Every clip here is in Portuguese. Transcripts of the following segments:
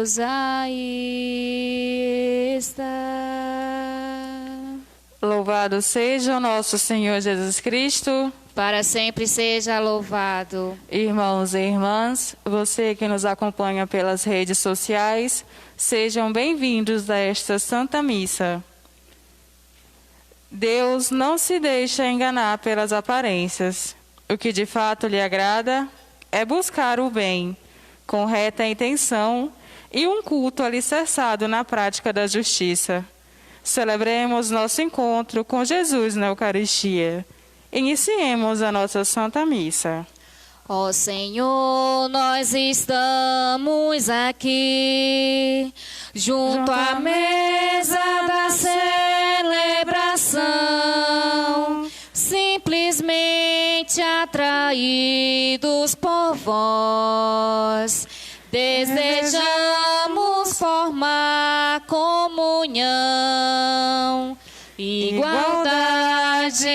Deus aí está. Louvado seja o nosso Senhor Jesus Cristo. Para sempre seja louvado. Irmãos e irmãs, você que nos acompanha pelas redes sociais, sejam bem-vindos a esta Santa Missa. Deus não se deixa enganar pelas aparências. O que de fato lhe agrada é buscar o bem, com reta intenção e um culto alicerçado na prática da justiça. Celebremos nosso encontro com Jesus na Eucaristia. Iniciemos a nossa Santa Missa. Ó Senhor, nós estamos aqui, junto à mesa da celebração, simplesmente atraídos por vós. Desejamos formar comunhão, igualdade,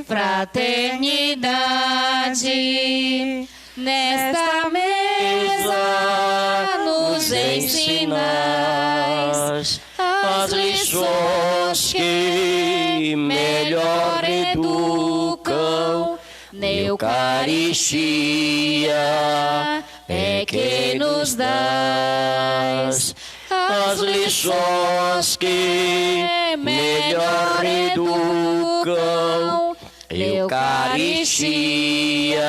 fraternidade. Nesta mesa nos ensinais as lições que melhor educam. Na Eucaristia é que nos dás as lições que melhor educam. Eucaristia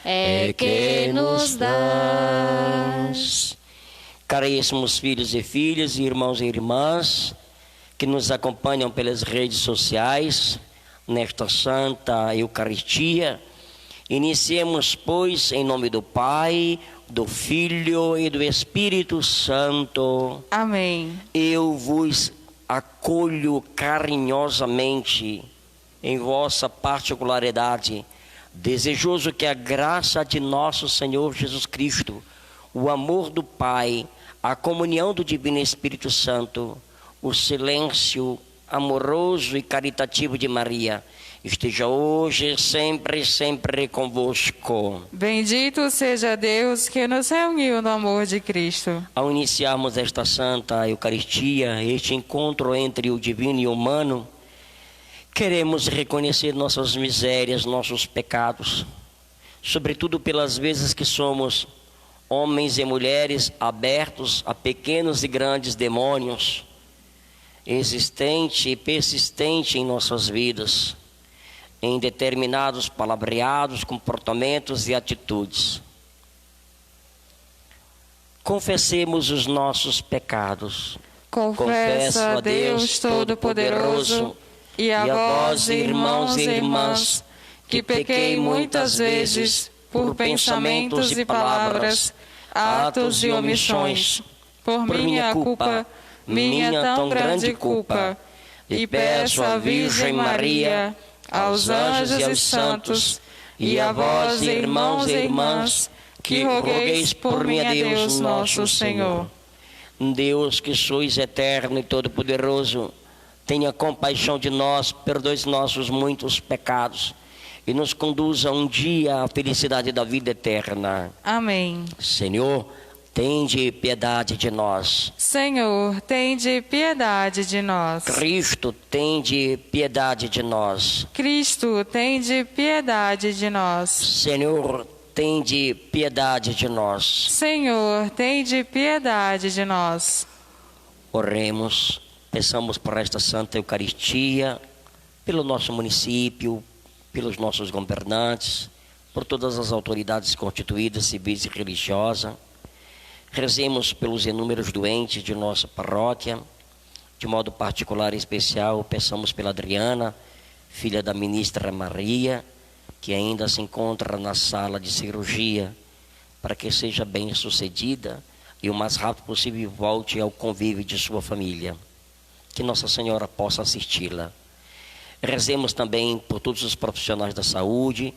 é que nos dás. Caríssimos filhos e filhas, irmãos e irmãs que nos acompanham pelas redes sociais nesta Santa Eucaristia, iniciemos, pois, em nome do Pai, do Filho e do Espírito Santo. Amém. Eu vos acolho carinhosamente em vossa particularidade, desejoso que a graça de nosso Senhor Jesus Cristo, o amor do Pai, a comunhão do Divino Espírito Santo, o silêncio amoroso e caritativo de Maria, esteja hoje e sempre convosco. Bendito seja Deus que nos reuniu no amor de Cristo. Ao iniciarmos esta Santa Eucaristia, este encontro entre o divino e o humano, queremos reconhecer nossas misérias, nossos pecados, sobretudo pelas vezes que somos homens e mulheres abertos a pequenos e grandes demônios, existente e persistente em nossas vidas, em determinados palavreados, comportamentos e atitudes. Confessemos os nossos pecados. Confesso a Deus Todo-Poderoso e a vós, irmãos e irmãs, que pequei muitas vezes por pensamentos e palavras, atos e omissões, por minha culpa, minha tão grande culpa, e peço à Virgem Maria, aos anjos e aos santos, e a vós, irmãos e irmãs, que rogueis por mim a Deus nosso Senhor. Deus, que sois eterno e todo-poderoso, tenha compaixão de nós, perdoe nossos muitos pecados e nos conduza um dia à felicidade da vida eterna. Amém. Senhor, tende piedade de nós. Senhor, tende piedade de nós. Cristo, tende piedade de nós. Cristo, tende piedade de nós. Senhor, tende piedade de nós. Senhor, tende piedade de nós. Oremos, peçamos por esta Santa Eucaristia, pelo nosso município, pelos nossos governantes, por todas as autoridades constituídas, civis e religiosas. Rezemos pelos inúmeros doentes de nossa paróquia, de modo particular e especial, peçamos pela Adriana, filha da ministra Maria, que ainda se encontra na sala de cirurgia, para que seja bem sucedida e o mais rápido possível volte ao convívio de sua família. Que Nossa Senhora possa assisti-la. Rezemos também por todos os profissionais da saúde,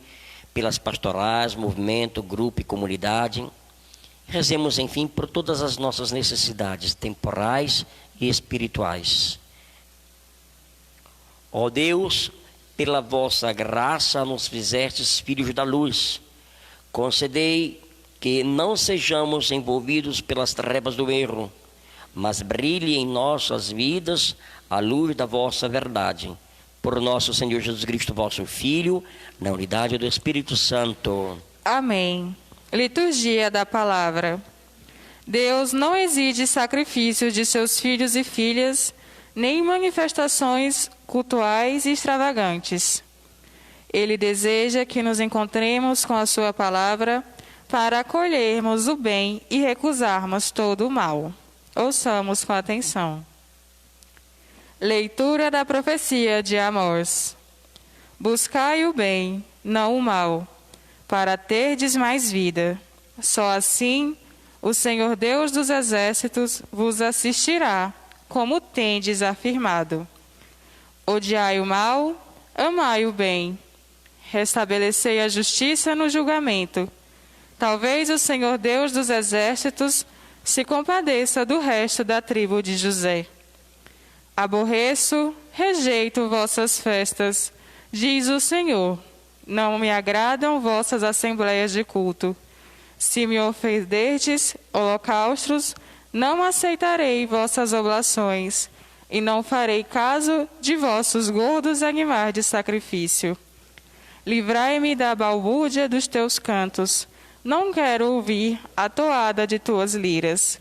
pelas pastorais, movimento, grupo e comunidade. Rezemos, enfim, por todas as nossas necessidades temporais e espirituais. Ó Deus, pela vossa graça nos fizestes filhos da luz. Concedei que não sejamos envolvidos pelas trevas do erro, mas brilhe em nossas vidas a luz da vossa verdade. Por nosso Senhor Jesus Cristo, vosso Filho, na unidade do Espírito Santo. Amém. Liturgia da Palavra. Deus não exige sacrifícios de seus filhos e filhas, nem manifestações cultuais e extravagantes. Ele deseja que nos encontremos com a sua palavra para acolhermos o bem e recusarmos todo o mal. Ouçamos com atenção. Leitura da profecia de Amós. Buscai o bem, não o mal, para terdes mais vida. Só assim o Senhor Deus dos exércitos vos assistirá, como tendes afirmado. Odiai o mal, amai o bem. Restabelecei a justiça no julgamento. Talvez o Senhor Deus dos exércitos se compadeça do resto da tribo de José. Aborreço, rejeito vossas festas, diz o Senhor. Não me agradam vossas assembleias de culto. Se me oferecerdes holocaustos, não aceitarei vossas oblações, e não farei caso de vossos gordos animais de sacrifício. Livrai-me da balbúrdia dos teus cantos. Não quero ouvir a toada de tuas liras.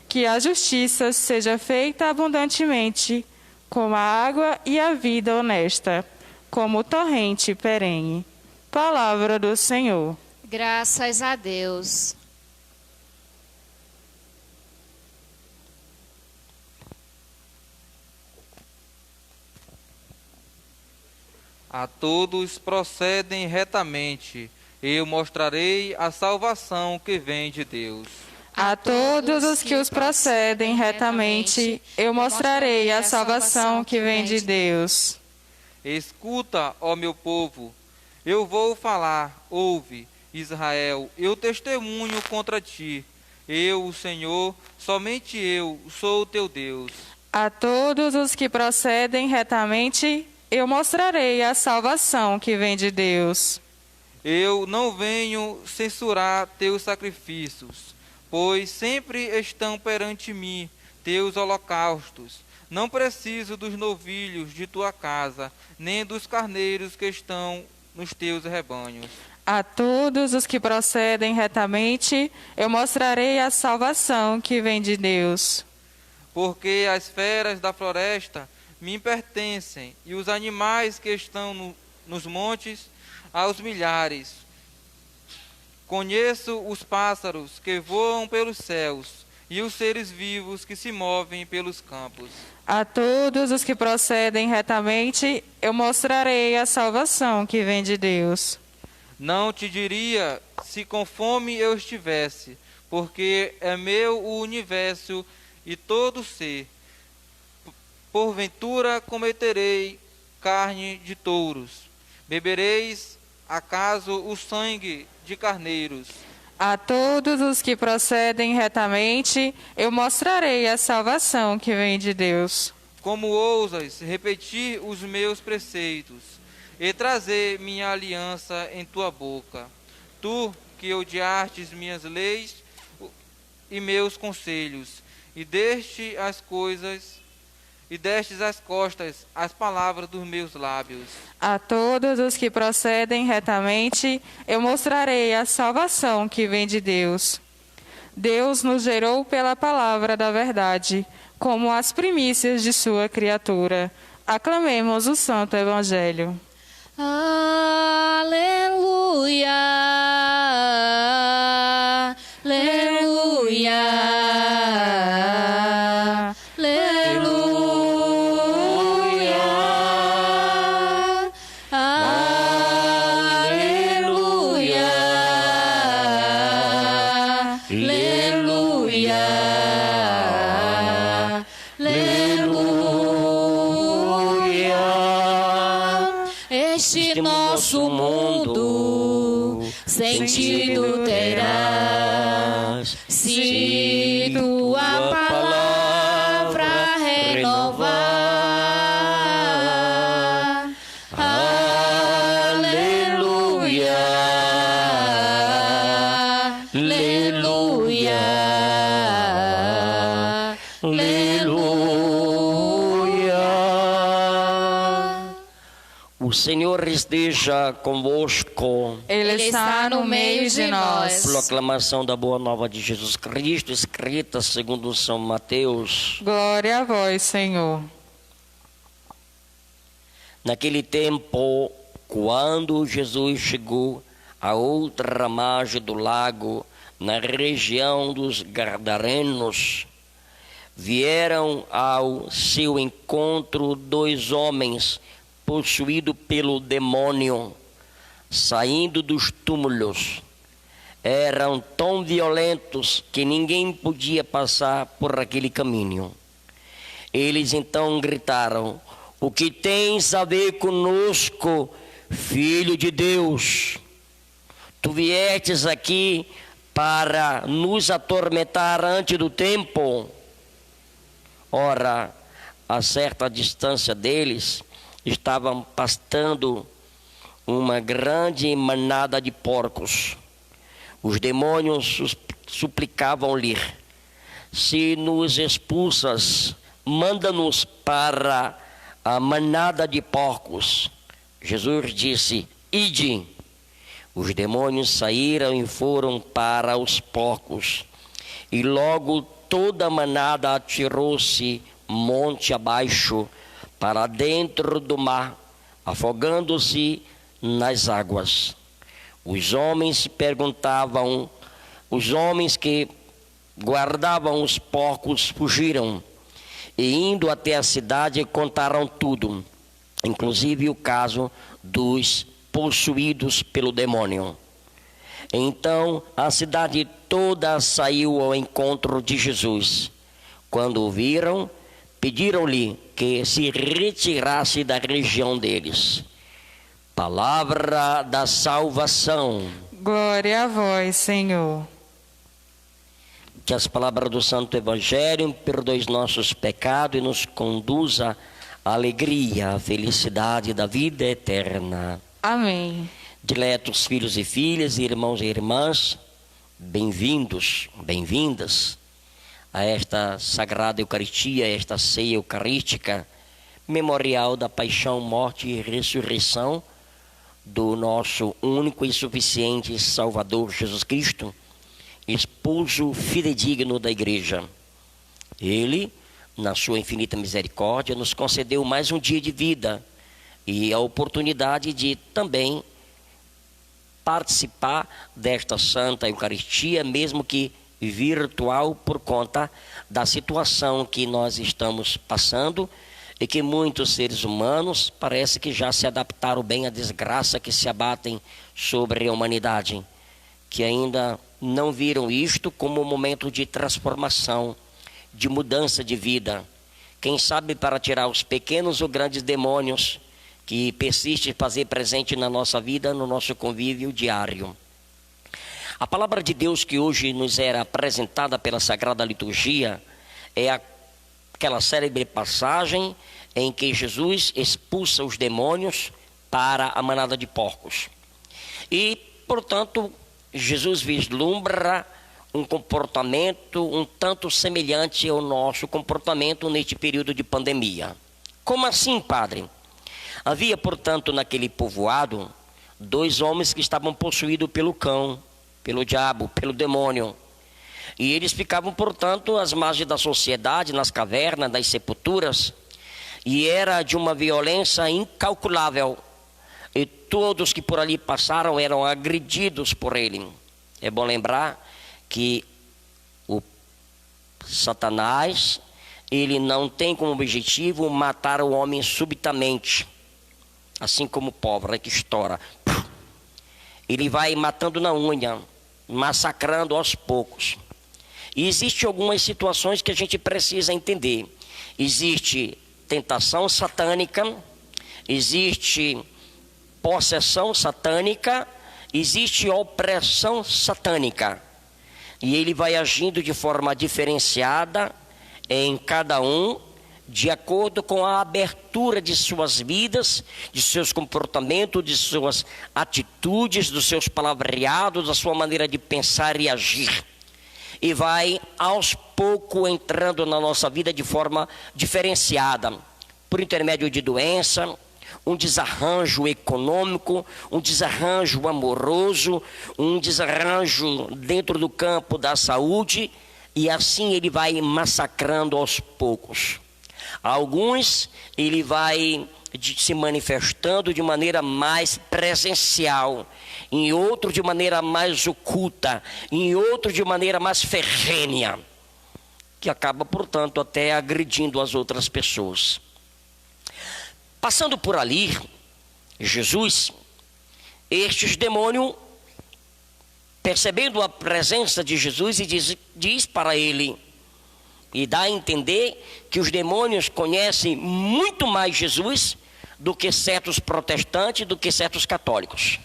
Que a justiça seja feita abundantemente, como a água e a vida honesta, como torrente perene. Palavra do Senhor. Graças a Deus. A todos procedem retamente, eu mostrarei a salvação que vem de Deus. A todos os que os procedem retamente, eu mostrarei a salvação que vem de Deus. Escuta, ó meu povo, eu vou falar, ouve, Israel, eu testemunho contra ti. Eu, o Senhor, somente eu, sou o teu Deus. A todos os que procedem retamente, eu mostrarei a salvação que vem de Deus. Eu não venho censurar teus sacrifícios, pois sempre estão perante mim teus holocaustos. Não preciso dos novilhos de tua casa, nem dos carneiros que estão nos teus rebanhos. A todos os que procedem retamente, eu mostrarei a salvação que vem de Deus. Porque as feras da floresta me pertencem, e os animais que estão nos montes, aos milhares. Conheço os pássaros que voam pelos céus, e os seres vivos que se movem pelos campos. A todos os que procedem retamente, eu mostrarei a salvação que vem de Deus. Não te diria se com fome eu estivesse, porque é meu o universo e todo ser. Porventura cometerei carne de touros, bebereis acaso o sangue de carneiros. A todos os que procedem retamente, eu mostrarei a salvação que vem de Deus. Como ousas repetir os meus preceitos e trazer minha aliança em tua boca? Tu que odiastes minhas leis e meus conselhos, e destes as costas às palavras dos meus lábios. A todos os que procedem retamente, eu mostrarei a salvação que vem de Deus. Deus nos gerou pela palavra da verdade, como as primícias de sua criatura. Aclamemos o Santo Evangelho. Aleluia, aleluia. Este nosso mundo sentido terás, se tua palavra renovar. Aleluia, aleluia. Senhor esteja convosco. Ele está no meio de nós. Proclamação da Boa Nova de Jesus Cristo, escrita segundo São Mateus. Glória a vós, Senhor. Naquele tempo, quando Jesus chegou a outra margem do lago, na região dos Gadarenos, vieram ao seu encontro 2 homens possuídos pelo demônio, saindo dos túmulos. Eram tão violentos que ninguém podia passar por aquele caminho. Eles então gritaram: o que tens a ver conosco, Filho de Deus? Tu viestes aqui para nos atormentar antes do tempo? Ora, a certa distância deles, estavam pastando uma grande manada de porcos. Os demônios suplicavam-lhe: se nos expulsas, manda-nos para a manada de porcos. Jesus disse: ide. Os demônios saíram e foram para os porcos. E logo toda a manada atirou-se monte abaixo para dentro do mar, afogando-se nas águas. Os homens que guardavam os porcos fugiram e, indo até a cidade, contaram tudo, inclusive o caso dos possuídos pelo demônio. Então a cidade toda saiu ao encontro de Jesus. Quando o viram, pediram-lhe que se retirasse da região deles. Palavra da salvação. Glória a vós, Senhor. Que as palavras do Santo Evangelho perdoem os nossos pecados e nos conduza à alegria, à felicidade da vida eterna. Amém. Diletos filhos e filhas, irmãos e irmãs, bem-vindos, bem-vindas a esta sagrada Eucaristia, esta ceia eucarística, memorial da paixão, morte e ressurreição do nosso único e suficiente Salvador Jesus Cristo, esposo fidedigno da Igreja. Ele, na sua infinita misericórdia, nos concedeu mais um dia de vida e a oportunidade de também participar desta Santa Eucaristia, mesmo que virtual, por conta da situação que nós estamos passando e que muitos seres humanos parece que já se adaptaram bem à desgraça que se abatem sobre a humanidade, que ainda não viram isto como um momento de transformação, de mudança de vida. Quem sabe para tirar os pequenos ou grandes demônios que persiste fazer presente na nossa vida, no nosso convívio diário. A palavra de Deus que hoje nos era apresentada pela Sagrada Liturgia é aquela célebre passagem em que Jesus expulsa os demônios para a manada de porcos. E, portanto, Jesus vislumbra um comportamento um tanto semelhante ao nosso comportamento neste período de pandemia. Como assim, padre? Havia, portanto, naquele povoado 2 homens que estavam possuídos pelo cão, pelo diabo, pelo demônio. E eles ficavam, portanto, às margens da sociedade, nas cavernas, das sepulturas. E era de uma violência incalculável. E todos que por ali passaram eram agredidos por ele. É bom lembrar que o Satanás, ele não tem como objetivo matar o homem subitamente, assim como pólvora que estoura. Ele vai matando na unha, massacrando aos poucos. E existem algumas situações que a gente precisa entender. Existe tentação satânica, existe possessão satânica, existe opressão satânica. E ele vai agindo de forma diferenciada em cada um, de acordo com a abertura de suas vidas, de seus comportamentos, de suas atitudes, dos seus palavreados, da sua maneira de pensar e agir. E vai aos poucos entrando na nossa vida de forma diferenciada, por intermédio de doença, um desarranjo econômico, um desarranjo amoroso, um desarranjo dentro do campo da saúde, e assim ele vai massacrando aos poucos. Alguns ele vai se manifestando de maneira mais presencial, em outro de maneira mais oculta, em outro de maneira mais ferrenha, que acaba, portanto, até agredindo as outras pessoas. Passando por ali, Jesus, estes demônios, percebendo a presença de Jesus, e diz para ele, e dá a entender que os demônios conhecem muito mais Jesus do que certos protestantes, do que certos católicos.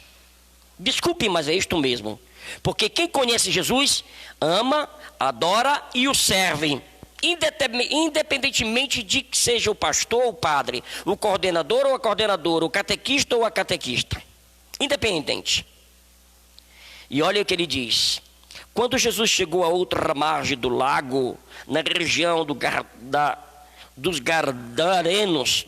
Desculpe, mas é isto mesmo. Porque quem conhece Jesus, ama, adora e o serve. Independentemente de que seja o pastor ou o padre, o coordenador ou a coordenadora, o catequista ou a catequista. Independente. E olha o que ele diz. Quando Jesus chegou a outra margem do lago, na região dos Gadarenos,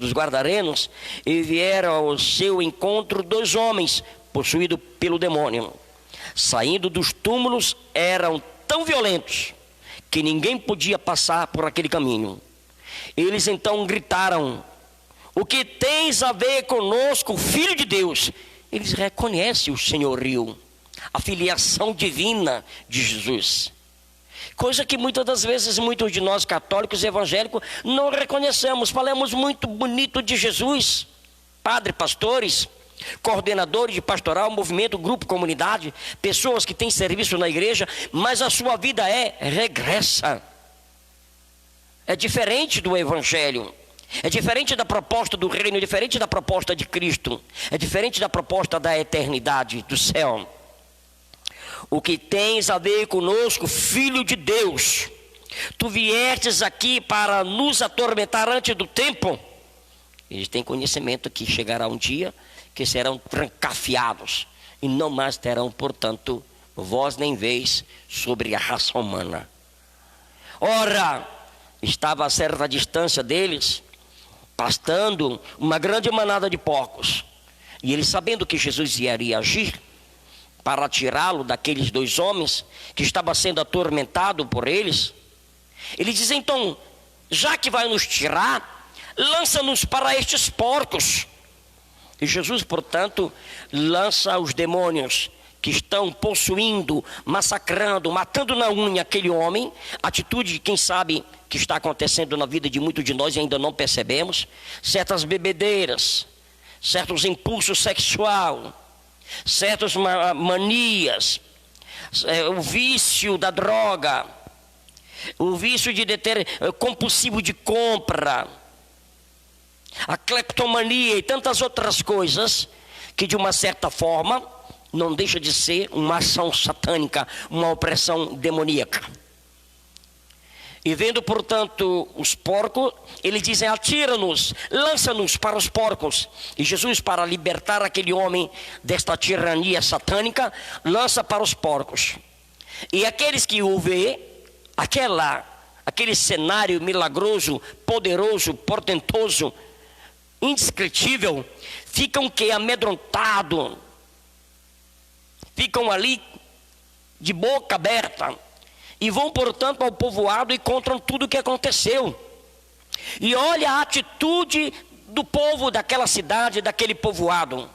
e vieram ao seu encontro 2 homens, possuídos pelo demônio. Saindo dos túmulos, eram tão violentos que ninguém podia passar por aquele caminho. Eles então gritaram: o que tens a ver conosco, Filho de Deus? Eles reconhecem o senhorio, a filiação divina de Jesus. Coisa que muitas das vezes, muitos de nós católicos e evangélicos não reconhecemos. Falamos muito bonito de Jesus. Padre, pastores, coordenadores de pastoral, movimento, grupo, comunidade, pessoas que têm serviço na igreja, mas a sua vida é regressa. É diferente do evangelho. É diferente da proposta do reino, é diferente da proposta de Cristo. É diferente da proposta da eternidade, do céu. O que tens a ver conosco, Filho de Deus? Tu viestes aqui para nos atormentar antes do tempo? Eles têm conhecimento que chegará um dia que serão trancafiados e não mais terão, portanto, voz nem vez sobre a raça humana. Ora, estava a certa distância deles, pastando uma grande manada de porcos. E eles, sabendo que Jesus iria agir para tirá-lo daqueles 2 homens que estava sendo atormentado por eles, ele diz: então, já que vai nos tirar, lança-nos para estes porcos. E Jesus, portanto, lança os demônios que estão possuindo, massacrando, matando na unha aquele homem. Atitude, quem sabe, que está acontecendo na vida de muitos de nós e ainda não percebemos. Certas bebedeiras, certos impulsos sexuais, certas manias, o vício da droga, o vício de compulsivo de compra, a cleptomania e tantas outras coisas que, de uma certa forma, não deixa de ser uma ação satânica, uma opressão demoníaca. E vendo, portanto, os porcos, eles dizem: atira-nos, lança-nos para os porcos. E Jesus, para libertar aquele homem desta tirania satânica, lança para os porcos. E aqueles que o vê, aquele cenário milagroso, poderoso, portentoso, indescritível, ficam amedrontados, ficam ali de boca aberta. E vão, portanto, ao povoado e contam tudo o que aconteceu. E olha a atitude do povo daquela cidade, daquele povoado.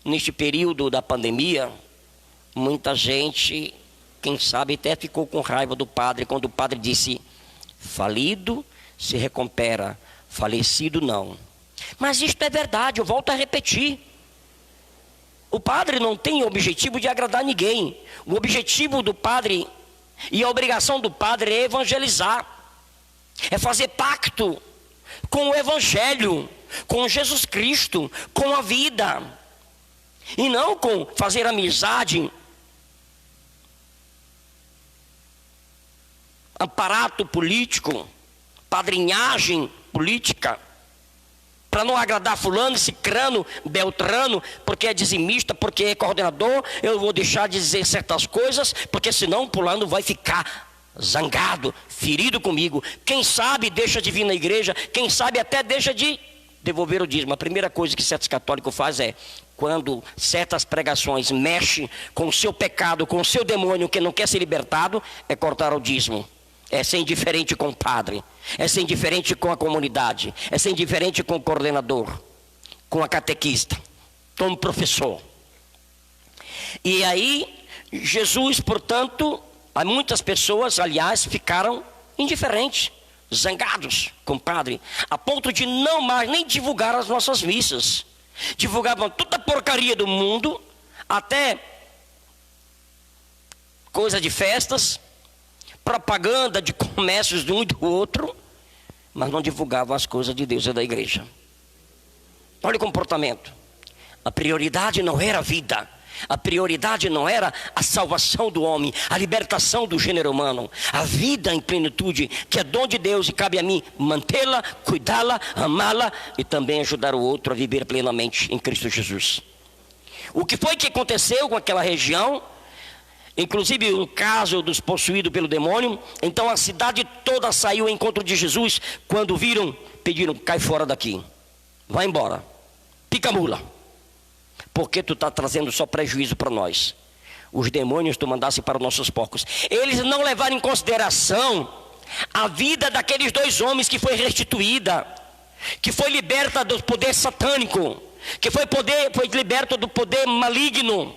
Neste período da pandemia, muita gente, quem sabe, até ficou com raiva do padre, quando o padre disse: falido se recupera, falecido não. Mas isto é verdade, eu volto a repetir. O padre não tem o objetivo de agradar ninguém. O objetivo do padre e a obrigação do padre é evangelizar, é fazer pacto com o evangelho, com Jesus Cristo, com a vida, e não com fazer amizade, aparato político, padrinhagem política, para não agradar fulano, cicrano, beltrano, porque é dizimista, porque é coordenador, eu vou deixar de dizer certas coisas, porque senão fulano vai ficar zangado, ferido comigo. Quem sabe deixa de vir na igreja, quem sabe até deixa de devolver o dízimo. A primeira coisa que certos católicos fazem é, quando certas pregações mexem com o seu pecado, com o seu demônio que não quer ser libertado, é cortar o dízimo. É ser indiferente com o padre, é ser indiferente com a comunidade, é ser indiferente com o coordenador, com a catequista, com o professor. E aí, Jesus, portanto, muitas pessoas, aliás, ficaram indiferentes, zangados com o padre, a ponto de não mais nem divulgar as nossas missas. Divulgavam toda a porcaria do mundo, até coisa de festas, propaganda de comércios de um e do outro, mas não divulgavam as coisas de Deus e da igreja. Olha o comportamento. A prioridade não era a vida. A prioridade não era a salvação do homem, a libertação do gênero humano, a vida em plenitude, que é dom de Deus e cabe a mim mantê-la, cuidá-la, amá-la e também ajudar o outro a viver plenamente em Cristo Jesus. O que foi que aconteceu com aquela região? Inclusive o caso dos possuídos pelo demônio. Então a cidade toda saiu ao encontro de Jesus. Quando viram, pediram: cai fora daqui, vai embora, pica a mula, porque tu está trazendo só prejuízo para nós. Os demônios tu mandasse para os nossos porcos. Eles não levaram em consideração a vida daqueles dois homens que foi restituída, que foi liberta do poder satânico, que foi liberto do poder maligno,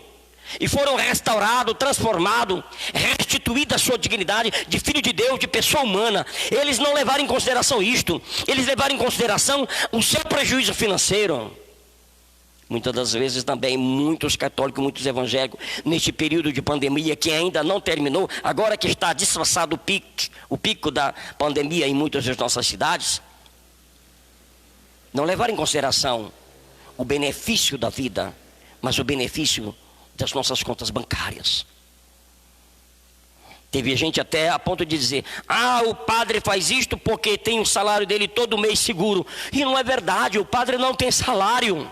e foram restaurados, transformados, restituída a sua dignidade de filho de Deus, de pessoa humana. Eles não levaram em consideração isto. Eles levaram em consideração o seu prejuízo financeiro. Muitas das vezes também, muitos católicos, muitos evangélicos, neste período de pandemia que ainda não terminou, agora que está disfarçado o pico da pandemia em muitas das nossas cidades, não levaram em consideração o benefício da vida, mas o benefício das nossas contas bancárias. Teve gente até a ponto de dizer: o padre faz isto porque tem o salário dele todo mês seguro. E não é verdade, o padre não tem salário.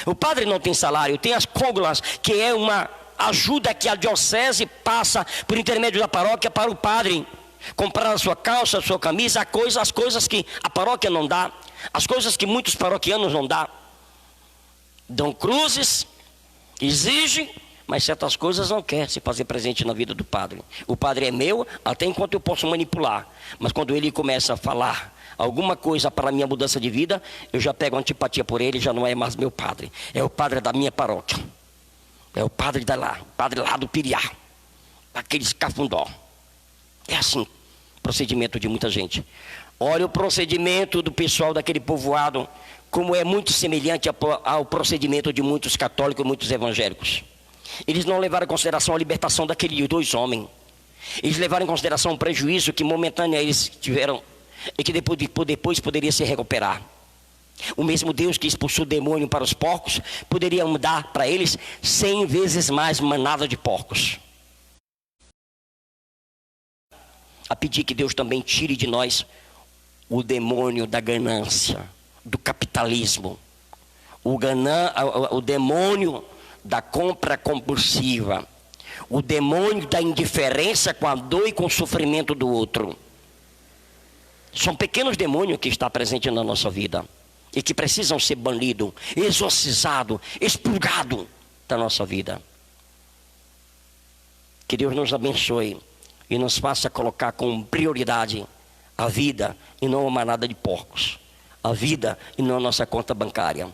O padre não tem salário, tem as côngulas, que é uma ajuda que a diocese passa por intermédio da paróquia para o padre comprar a sua calça, a sua camisa, as coisas que a paróquia não dá, as coisas que muitos paroquianos não dão. Dão cruzes, exige, mas certas coisas não quer se fazer presente na vida do padre. O padre é meu até enquanto eu posso manipular, mas quando ele começa a falar alguma coisa para a minha mudança de vida, eu já pego antipatia por ele, já não é mais meu padre, é o padre da minha paróquia, é o padre lá do Piriá, aqueles cafundó. É assim o procedimento de muita gente. Olha o procedimento do pessoal daquele povoado, como é muito semelhante ao procedimento de muitos católicos e muitos evangélicos. Eles não levaram em consideração a libertação daqueles dois homens. Eles levaram em consideração o prejuízo que momentâneo eles tiveram e que depois poderia se recuperar. O mesmo Deus que expulsou o demônio para os porcos poderia dar para eles 100 vezes mais manada de porcos. A pedir que Deus também tire de nós o demônio da ganância, do capitalismo, o demônio da compra compulsiva, o demônio da indiferença com a dor e com o sofrimento do outro. São pequenos demônios que estão presentes na nossa vida e que precisam ser banidos, exorcizados, expurgados da nossa vida. Que Deus nos abençoe e nos faça colocar como prioridade a vida e não uma manada de porcos, a vida e não a nossa conta bancária.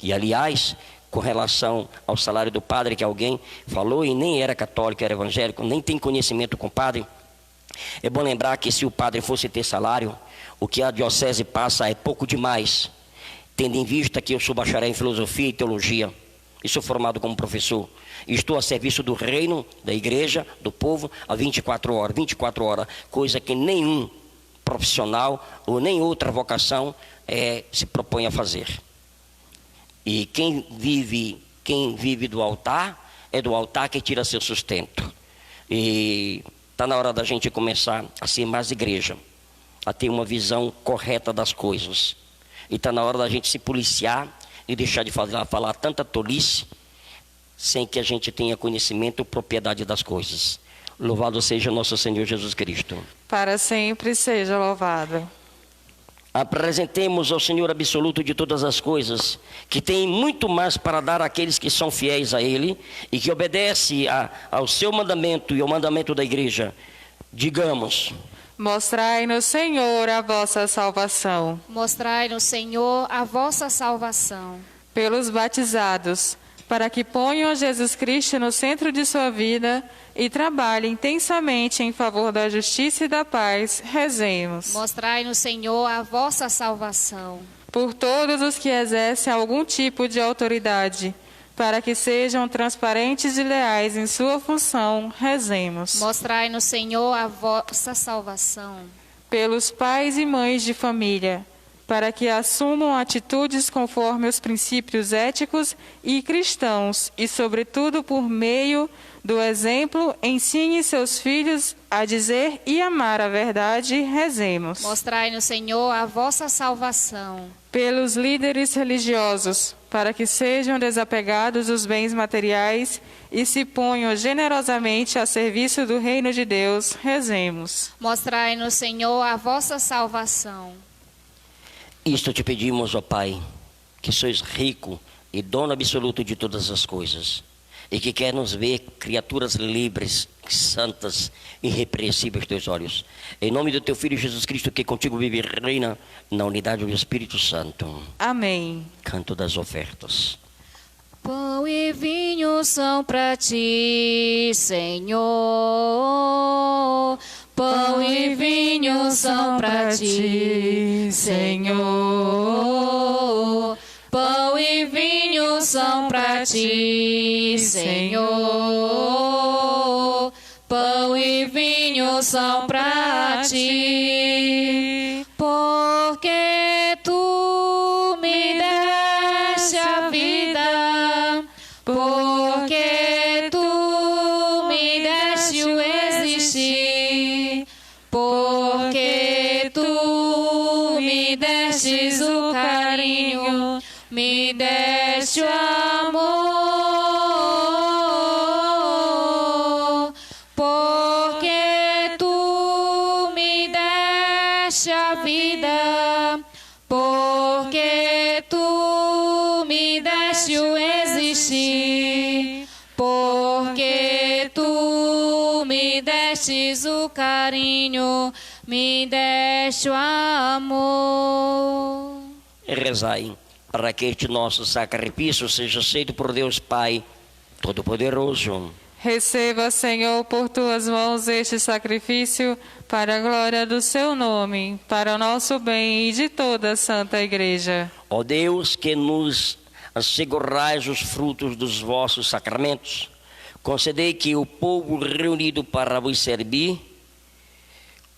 E aliás, com relação ao salário do padre, que alguém falou e nem era católico, era evangélico, nem tem conhecimento com o padre, é bom lembrar que se o padre fosse ter salário, o que a diocese passa é pouco demais, tendo em vista que eu sou bacharel em filosofia e teologia, e sou formado como professor, e estou a serviço do reino, da igreja, do povo, há 24 horas, coisa que nenhum profissional ou nem outra vocação se propõe a fazer. E quem vive do altar, é do altar que tira seu sustento. E está na hora da gente começar a ser mais igreja, a ter uma visão correta das coisas. E está na hora da gente se policiar e deixar de falar tanta tolice, sem que a gente tenha conhecimento e propriedade das coisas. Louvado seja nosso Senhor Jesus Cristo. Para sempre seja louvado. Apresentemos ao Senhor absoluto de todas as coisas, que tem muito mais para dar àqueles que são fiéis a Ele e que obedecem ao seu mandamento e ao mandamento da igreja. Digamos: mostrai-nos, Senhor, a vossa salvação. Mostrai-nos, Senhor, a vossa salvação. Pelos batizados, para que ponham Jesus Cristo no centro de sua vida e trabalhem intensamente em favor da justiça e da paz, rezemos. Mostrai-nos, Senhor, a vossa salvação. Por todos os que exercem algum tipo de autoridade, para que sejam transparentes e leais em sua função, rezemos. Mostrai-nos, Senhor, a vossa salvação. Pelos pais e mães de família, para que assumam atitudes conforme os princípios éticos e cristãos e, sobretudo, por meio do exemplo, ensine seus filhos a dizer e amar a verdade, rezemos. Mostrai-nos, Senhor, a vossa salvação. Pelos líderes religiosos, para que sejam desapegados dos bens materiais e se ponham generosamente a serviço do reino de Deus, rezemos. Mostrai-nos, Senhor, a vossa salvação. Isto te pedimos, ó Pai, que sois rico e dono absoluto de todas as coisas, e que quer nos ver criaturas livres, santas, irrepreensíveis teus olhos. Em nome do teu Filho Jesus Cristo, que contigo vive e reina na unidade do Espírito Santo. Amém. Canto das ofertas. Pão e vinho são para ti, Senhor. Pão e vinho são para ti, Senhor. Pão e vinho são para ti, Senhor. Pão e vinho são para ti, porque tu me deste a vida, porque tu me deste o existir, porque tu me destes o carinho, me deste o amor, porque tu me deste a vida, porque tu me deste o existir, porque tu me destes o carinho, me deste o amor. Rezai para que este nosso sacrifício seja aceito por Deus Pai Todo-Poderoso. Receba, Senhor, por tuas mãos este sacrifício, para a glória do seu nome, para o nosso bem e de toda a Santa Igreja. Ó Deus, que nos assegurais os frutos dos vossos sacramentos, concedei que o povo reunido para vos servir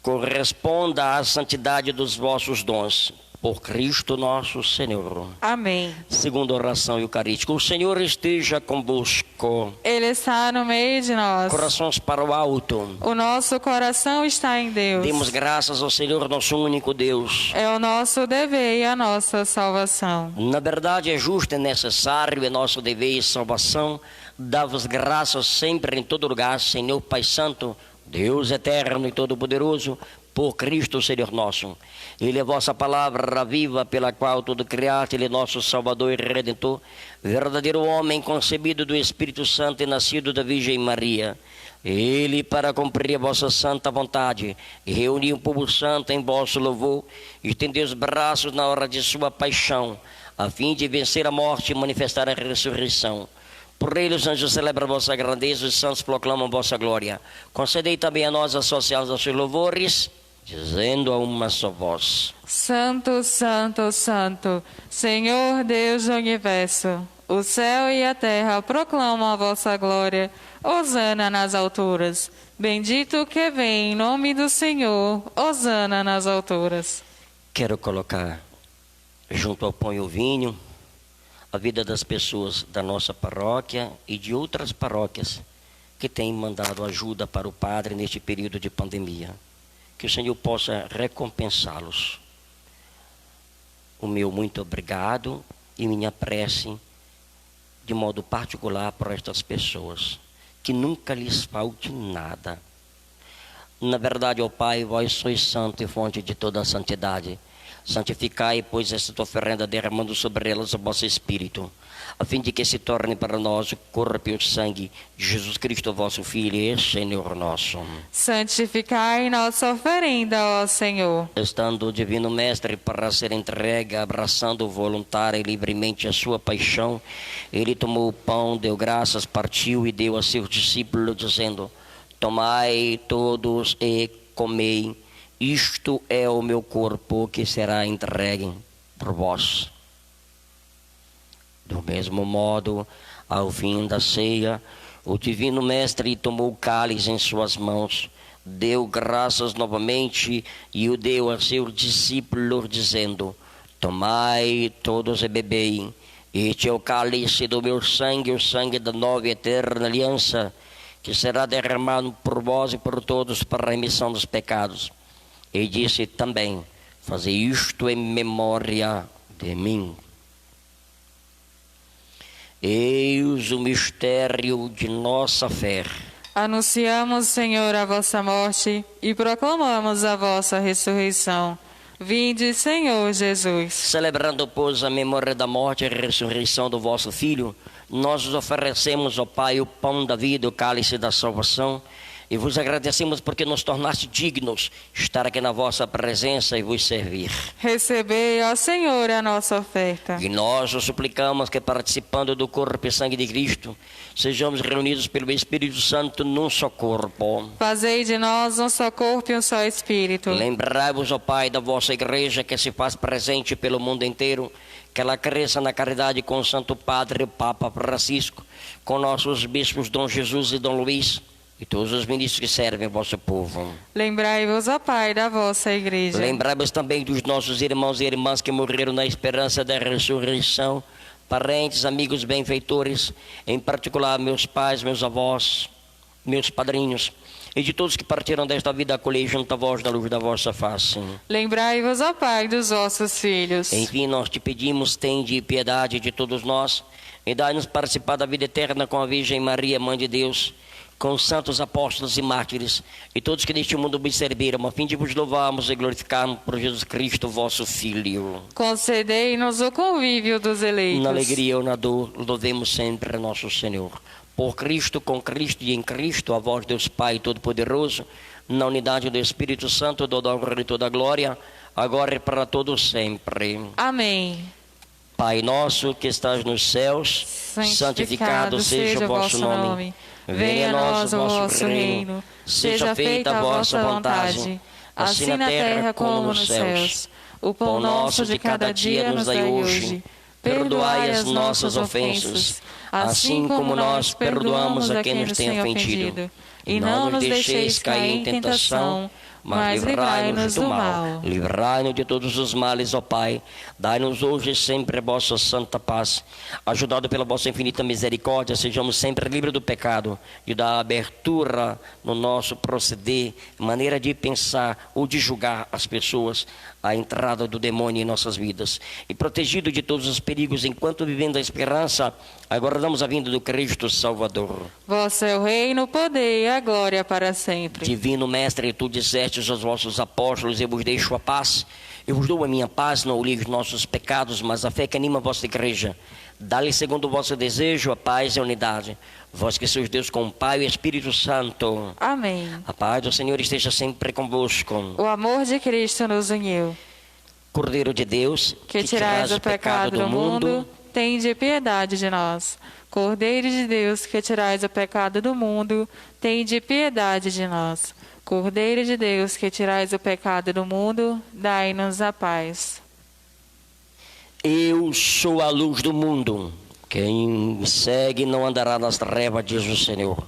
corresponda à santidade dos vossos dons. Por Cristo nosso Senhor. Amém. Segunda oração eucarística. O Senhor esteja convosco. Ele está no meio de nós. Corações para o alto. O nosso coração está em Deus. Demos graças ao Senhor, nosso único Deus. É o nosso dever e a nossa salvação. Na verdade, é justo, é necessário, é nosso dever e salvação. Dá-vos graças sempre em todo lugar, Senhor Pai Santo, Deus eterno e todo-poderoso, por Cristo, Senhor nosso. Ele é vossa palavra viva, pela qual tudo criaste, Ele é nosso Salvador e Redentor, verdadeiro homem concebido do Espírito Santo e nascido da Virgem Maria. Ele, para cumprir a vossa santa vontade, reuniu um povo santo em vosso louvor, estendeu os braços na hora de sua paixão, a fim de vencer a morte e manifestar a ressurreição. Por ele os anjos celebram a vossa grandeza, os santos proclamam a vossa glória. Concedei também a nós associados aos seus louvores, dizendo a uma só voz: Santo, Santo, Santo, Senhor Deus do Universo, o céu e a terra proclamam a vossa glória. Hosana nas alturas. Bendito que vem em nome do Senhor. Hosana nas alturas. Quero colocar junto ao pão e o vinho a vida das pessoas da nossa paróquia e de outras paróquias que têm mandado ajuda para o Padre neste período de pandemia. Que o Senhor possa recompensá-los. O meu muito obrigado e minha prece de modo particular para estas pessoas. Que nunca lhes falte nada. Na verdade, ó Pai, vós sois santo e fonte de toda a santidade. Santificai, pois, esta tua oferenda, derramando sobre elas o vosso Espírito, a fim de que se torne para nós o corpo e o sangue de Jesus Cristo, vosso Filho e Senhor nosso. Santificai nossa oferenda, ó Senhor. Estando o Divino Mestre para ser entregue, abraçando voluntária e livremente a sua paixão, ele tomou o pão, deu graças, partiu e deu a seus discípulos, dizendo: tomai todos e comei, isto é o meu corpo que será entregue por vós. Do mesmo modo, ao fim da ceia, o Divino Mestre tomou o cálice em suas mãos, deu graças novamente e o deu a seus discípulos, dizendo: tomai todos e bebei, este é o cálice do meu sangue, o sangue da nova e eterna aliança, que será derramado por vós e por todos para a remissão dos pecados. E disse também: fazei isto em memória de mim. Eis o mistério de nossa fé. Anunciamos, Senhor, a vossa morte e proclamamos a vossa ressurreição. Vinde, Senhor Jesus. Celebrando, pois, a memória da morte e ressurreição do vosso Filho, nós vos oferecemos, ó Pai, o pão da vida, o cálice da salvação, e vos agradecemos porque nos tornaste dignos estar aqui na vossa presença e vos servir. Recebei, ó Senhor, a nossa oferta. E nós os suplicamos que, participando do corpo e sangue de Cristo, sejamos reunidos pelo Espírito Santo num só corpo. Fazei de nós um só corpo e um só Espírito. Lembrai-vos, ó Pai, da vossa igreja que se faz presente pelo mundo inteiro, que ela cresça na caridade com o Santo Padre, o Papa Francisco, com nossos bispos Dom Jesus e Dom Luís, e todos os ministros que servem o vosso povo. Lembrai-vos, ó Pai, da vossa igreja. Lembrai-vos também dos nossos irmãos e irmãs que morreram na esperança da ressurreição, parentes, amigos, benfeitores, em particular meus pais, meus avós, meus padrinhos, e de todos que partiram desta vida, acolhei junto a vós da luz da vossa face. Lembrai-vos, ó Pai, dos vossos filhos. Enfim, nós te pedimos, tende piedade de todos nós, e dai-nos participar da vida eterna com a Virgem Maria, Mãe de Deus, com os santos apóstolos e mártires, e todos que neste mundo vos serviram, a fim de vos louvarmos e glorificarmos por Jesus Cristo, vosso Filho. Concedei-nos o convívio dos eleitos. Na alegria ou na dor, louvemos sempre nosso Senhor. Por Cristo, com Cristo e em Cristo, a vós, Deus Pai Todo-Poderoso, na unidade do Espírito Santo, toda a honra e toda a glória, agora e para todos sempre. Amém. Pai nosso que estás nos céus, santificado seja o vosso nome. Venha a nós o vosso reino, seja feita a vossa vontade, assim na terra como nos céus. O pão nosso de cada dia nos dai hoje. Perdoai as nossas ofensas, assim como nós perdoamos a quem nos tem ofendido. E não nos deixeis cair em tentação, mas livrai-nos do mal. Livrai-nos de todos os males, ó Pai. Dai-nos hoje e sempre a vossa santa paz. Ajudado pela vossa infinita misericórdia, sejamos sempre livres do pecado e da abertura no nosso proceder, maneira de pensar ou de julgar as pessoas, a entrada do demônio em nossas vidas. E protegido de todos os perigos, enquanto vivendo a esperança, aguardamos a vinda do Cristo Salvador. Vosso é o reino, o poder e a glória para sempre. Divino Mestre, tu disseste aos vossos apóstolos: eu vos deixo a paz, eu vos dou a minha paz, não olhei os nossos pecados, mas a fé que anima a vossa igreja. Dá-lhe segundo o vosso desejo a paz e a unidade. Vós que sois Deus com o Pai e o Espírito Santo. Amém. A paz do Senhor esteja sempre convosco. O amor de Cristo nos uniu. Cordeiro de Deus, que tirais o pecado do mundo, tende piedade de nós. Cordeiro de Deus, que tirais o pecado do mundo, tende piedade de nós. Cordeiro de Deus, que tirais o pecado do mundo, dai-nos a paz. Eu sou a luz do mundo. Quem me segue não andará nas trevas, diz o Senhor.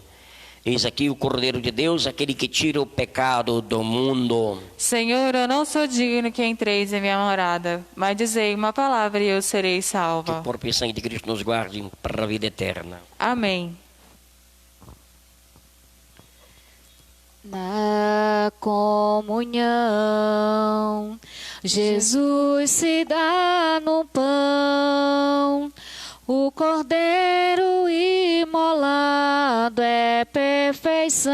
Eis aqui o Cordeiro de Deus, aquele que tira o pecado do mundo. Senhor, eu não sou digno que entreis em minha morada, mas dizei uma palavra e eu serei salva. Que por sangue de Cristo nos guarde para a vida eterna. Amém. Na comunhão, Jesus se dá no pão, o Cordeiro imolado é perfeição.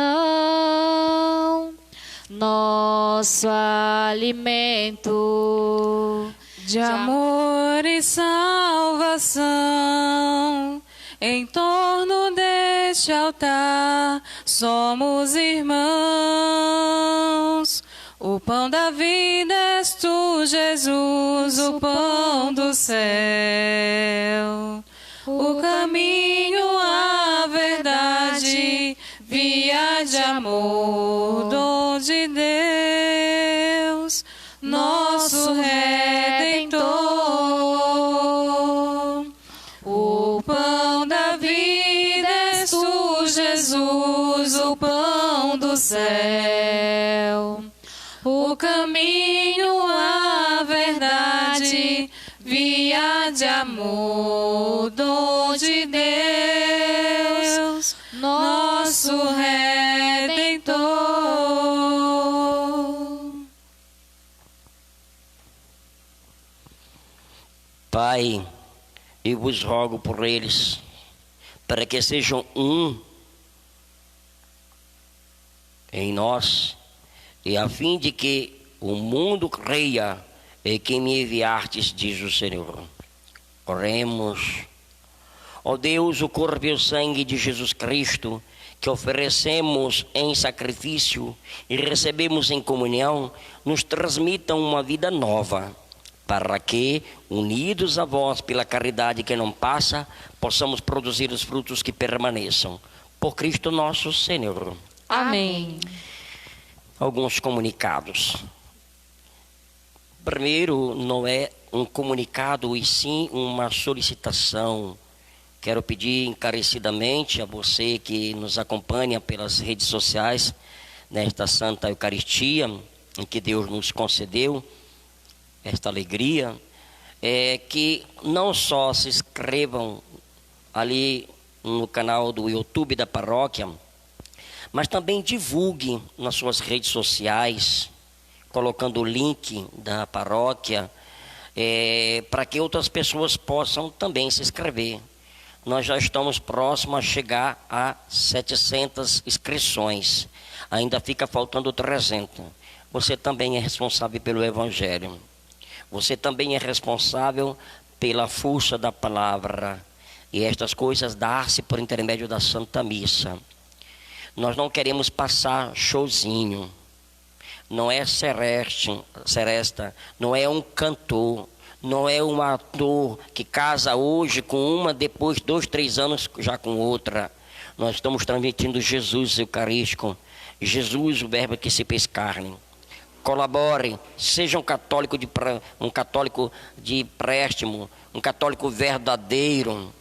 Nós nosso alimento. De amor e salvação, em torno deste altar somos irmãos. O pão da vida és tu, Jesus, o pão do céu. O caminho, a verdade, via de amor, dom de Deus, nosso Redentor. O pão da vida és tu, Jesus, o pão do céu. O caminho, a verdade, via de amor, dom de Deus, nosso Redentor. Pai, eu vos rogo por eles, para que sejam um em nós, e a fim de que o mundo creia em que me enviastes, diz o Senhor. Oremos. Ó Deus, o corpo e o sangue de Jesus Cristo, que oferecemos em sacrifício e recebemos em comunhão, nos transmitam uma vida nova, para que, unidos a vós pela caridade que não passa, possamos produzir os frutos que permaneçam. Por Cristo nosso Senhor. Amém. Alguns comunicados. Primeiro, não é um comunicado e sim uma solicitação. Quero pedir encarecidamente a você que nos acompanha pelas redes sociais nesta Santa Eucaristia, em que Deus nos concedeu esta alegria, que não só se inscrevam ali no canal do YouTube da paróquia, mas também divulgue nas suas redes sociais, colocando o link da paróquia, para que outras pessoas possam também se inscrever. Nós já estamos próximos a chegar a 700 inscrições. Ainda fica faltando 300. Você também é responsável pelo Evangelho. Você também é responsável pela força da palavra. E estas coisas dá-se por intermédio da Santa Missa. Nós não queremos passar showzinho. Não é seresta, não é um cantor, não é um ator que casa hoje com uma, depois 2, 3 anos já com outra. Nós estamos transmitindo Jesus Eucarístico, Jesus, o verbo que se fez carne. Colabore, seja um católico de préstimo, um católico verdadeiro,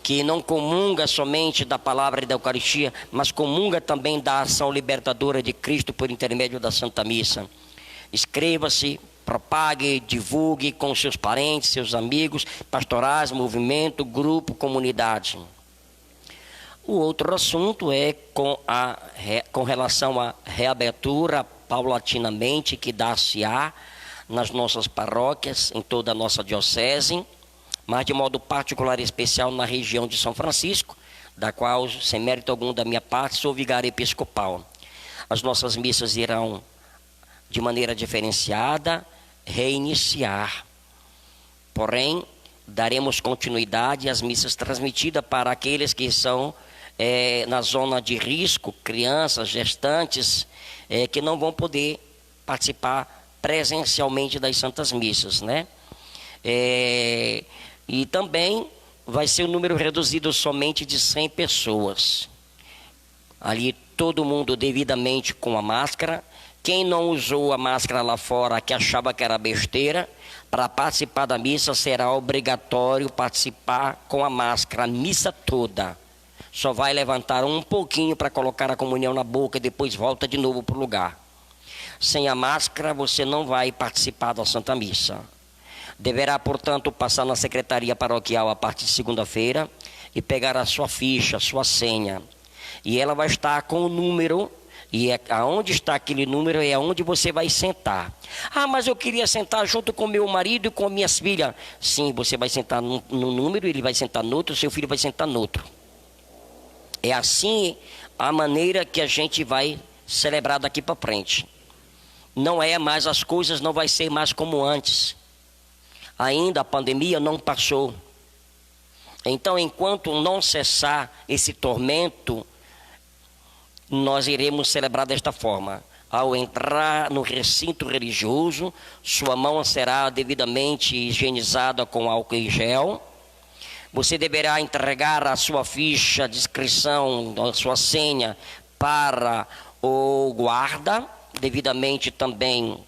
que não comunga somente da palavra e da Eucaristia, mas comunga também da ação libertadora de Cristo por intermédio da Santa Missa. Inscreva-se, propague, divulgue com seus parentes, seus amigos, pastorais, movimento, grupo, comunidade. O outro assunto é com relação à reabertura paulatinamente que dá-se-á nas nossas paróquias, em toda a nossa diocese, mas de modo particular e especial na região de São Francisco, da qual, sem mérito algum da minha parte, sou vigário episcopal. As nossas missas irão, de maneira diferenciada, reiniciar. Porém, daremos continuidade às missas transmitidas para aqueles que são na zona de risco, crianças, gestantes, que não vão poder participar presencialmente das Santas Missas, né? E também vai ser um número reduzido somente de 100 pessoas. Ali todo mundo devidamente com a máscara. Quem não usou a máscara lá fora, que achava que era besteira, para participar da missa será obrigatório participar com a máscara, a missa toda. Só vai levantar um pouquinho para colocar a comunhão na boca e depois volta de novo para o lugar. Sem a máscara você não vai participar da Santa Missa. Deverá, portanto, passar na secretaria paroquial a partir de segunda-feira e pegar a sua ficha, a sua senha. E ela vai estar com o número, e aonde está aquele número é onde você vai sentar. Ah, mas eu queria sentar junto com meu marido e com minhas filhas. Sim, você vai sentar no número, ele vai sentar no outro, seu filho vai sentar no outro. É assim a maneira que a gente vai celebrar daqui para frente. Não é mais, as coisas não vai ser mais como antes. Ainda a pandemia não passou. Então, enquanto não cessar esse tormento, nós iremos celebrar desta forma. Ao entrar no recinto religioso, sua mão será devidamente higienizada com álcool em gel. Você deverá entregar a sua ficha de inscrição, a sua senha para o guarda, devidamente também,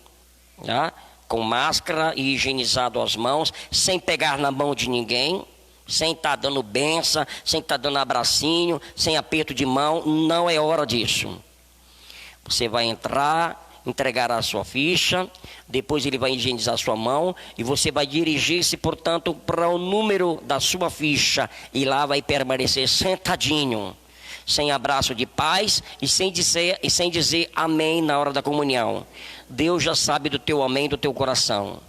né, com máscara e higienizado as mãos, sem pegar na mão de ninguém, sem estar dando benção, sem estar dando abracinho, sem aperto de mão. Não é hora disso. Você vai entrar, entregar a sua ficha, depois ele vai higienizar a sua mão e você vai dirigir-se, portanto, para o número da sua ficha e lá vai permanecer sentadinho, sem abraço de paz e sem dizer amém na hora da comunhão. Deus já sabe do teu amém, do teu coração.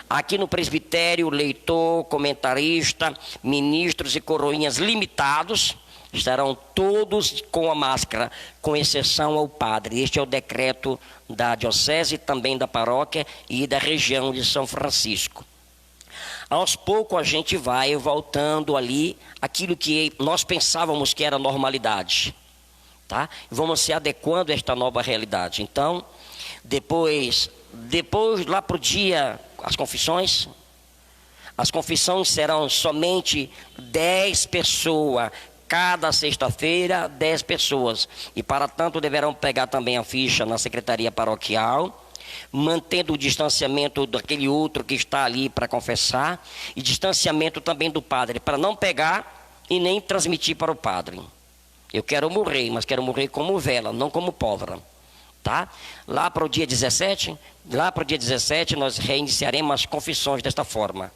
Aqui no presbitério, leitor, comentarista, ministros e coroinhas limitados estarão todos com a máscara, com exceção ao padre. Este é o decreto da diocese, também da paróquia e da região de São Francisco. Aos poucos a gente vai voltando ali aquilo que nós pensávamos que era normalidade, tá? Vamos se adequando a esta nova realidade. Então, depois lá para o dia, as confissões serão somente 10 pessoas, cada sexta-feira 10 pessoas, e para tanto deverão pegar também a ficha na secretaria paroquial, mantendo o distanciamento daquele outro que está ali para confessar, e distanciamento também do padre, para não pegar e nem transmitir para o padre. Eu quero morrer, mas quero morrer como vela, não como pólvora, tá? Lá para o dia 17 nós reiniciaremos as confissões desta forma.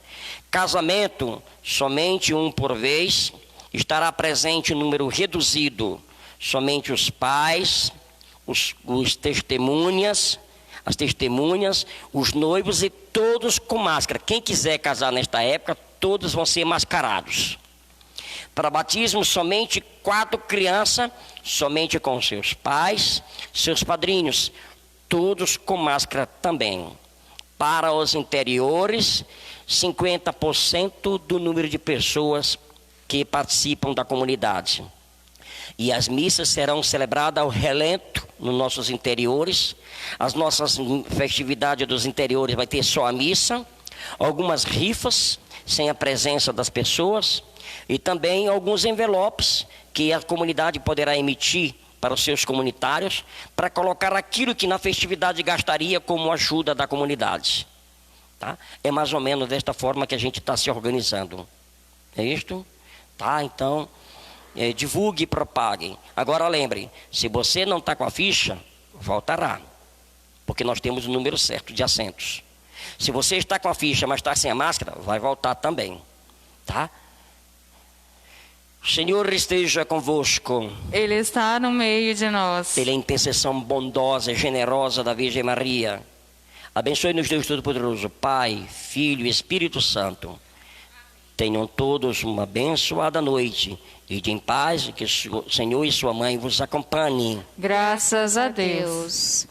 Casamento, somente um por vez, estará presente em número reduzido, somente os pais, as testemunhas, os noivos e todos com máscara. Quem quiser casar nesta época, todos vão ser mascarados. Para batismo, somente 4 crianças, somente com seus pais, seus padrinhos, todos com máscara também. Para os interiores, 50% do número de pessoas que participam da comunidade. E as missas serão celebradas ao relento nos nossos interiores. As nossas festividades dos interiores vai ter só a missa, algumas rifas sem a presença das pessoas e também alguns envelopes que a comunidade poderá emitir para os seus comunitários para colocar aquilo que na festividade gastaria como ajuda da comunidade. Tá? É mais ou menos desta forma que a gente está se organizando. É isto? Tá? Então, divulgue e propague. Agora lembre, se você não está com a ficha, voltará, porque nós temos o número certo de assentos. Se você está com a ficha, mas está sem a máscara, vai voltar também, tá? O Senhor esteja convosco. Ele está no meio de nós. Pela intercessão bondosa e generosa da Virgem Maria, abençoe-nos Deus Todo-Poderoso, Pai, Filho e Espírito Santo. Tenham todos uma abençoada noite. Ide em paz e que o Senhor e sua mãe vos acompanhem. Graças a Deus.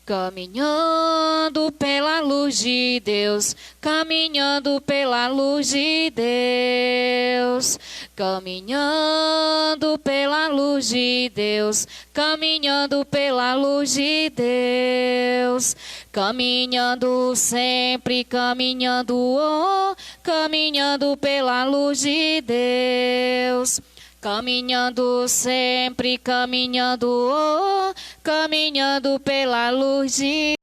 Caminhando pela luz de Deus, caminhando pela luz de Deus, caminhando pela luz de Deus, caminhando pela luz de Deus, caminhando sempre, caminhando, oh, caminhando pela luz de Deus. Caminhando sempre, caminhando, oh, caminhando pela luz de